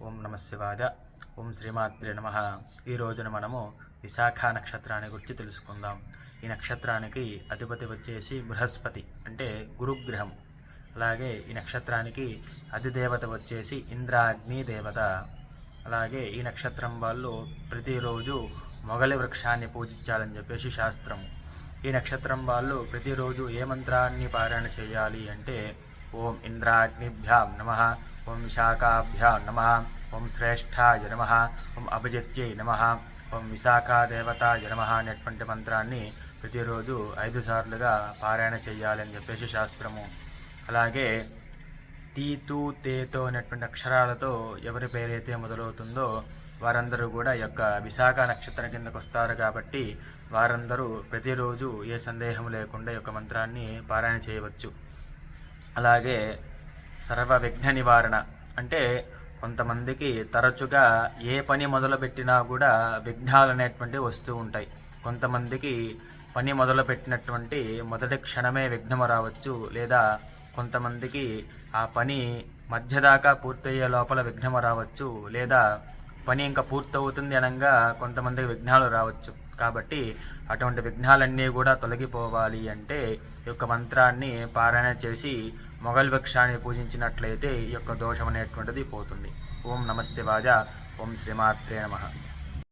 ఓం నమ శివాయ. ఓం శ్రీమాత్రే నమ. ఈ రోజున మనము విశాఖ నక్షత్రాన్ని గురించి తెలుసుకుందాం. ఈ నక్షత్రానికి అధిపతి వచ్చేసి బృహస్పతి అంటే గురుగ్రహం. అలాగే ఈ నక్షత్రానికి అధిదేవత వచ్చేసి ఇంద్రాగ్ని దేవత. అలాగే ఈ నక్షత్రం వాళ్ళు ప్రతిరోజు మొగలి వృక్షాన్ని పూజించాలని చెప్పేసి శాస్త్రం. ఈ నక్షత్రం వాళ్ళు ప్రతిరోజు ఏ మంత్రాన్ని పారాయణ చేయాలి అంటే ఓం ఇంద్రాగ్నిభ్యాం నమః, ఓం విశాఖాభ్యాం నమః, ఓం శ్రేష్ఠాయ నమః, ఓం అభిజిత్యై నమః, ఓం విశాఖాదేవతాయ నమః అనేటువంటి మంత్రాన్ని ప్రతిరోజు 5 సార్లుగా పారాయణ చేయాలని చెప్పేసి శాస్త్రము. అలాగే తీతూ తేతో అనేటువంటి అక్షరాలతో ఎవరి పేరైతే మొదలవుతుందో వారందరూ కూడా ఈ యొక్క విశాఖ నక్షత్రం కిందకు వస్తారు. కాబట్టి వారందరూ ప్రతిరోజు ఏ సందేహం లేకుండా ఈ యొక్క మంత్రాన్ని పారాయణ చేయవచ్చు. అలాగే సర్వ విఘ్న నివారణ అంటే కొంతమందికి తరచుగా ఏ పని మొదలుపెట్టినా కూడా విఘ్నాలు అనేటువంటివి వస్తూ ఉంటాయి. కొంతమందికి పని మొదలుపెట్టినటువంటి మొదటి క్షణమే విఘ్నము రావచ్చు, లేదా కొంతమందికి ఆ పని మధ్యదాకా పూర్తయ్యే లోపల విఘ్నము రావచ్చు, లేదా పని ఇంకా పూర్తవుతుంది అనగా కొంతమందికి విఘ్నాలు రావచ్చు. కాబట్టి అటువంటి విఘ్నాలన్నీ కూడా తొలగిపోవాలి అంటే ఈ యొక్క మంత్రాన్ని పారాయణ చేసి మొగల్ వృక్షాన్ని పూజించినట్లయితే ఈ యొక్క దోషం అనేటువంటిది పోతుంది. ఓం నమ శివాయ. ఓం శ్రీమాత్రే నమః.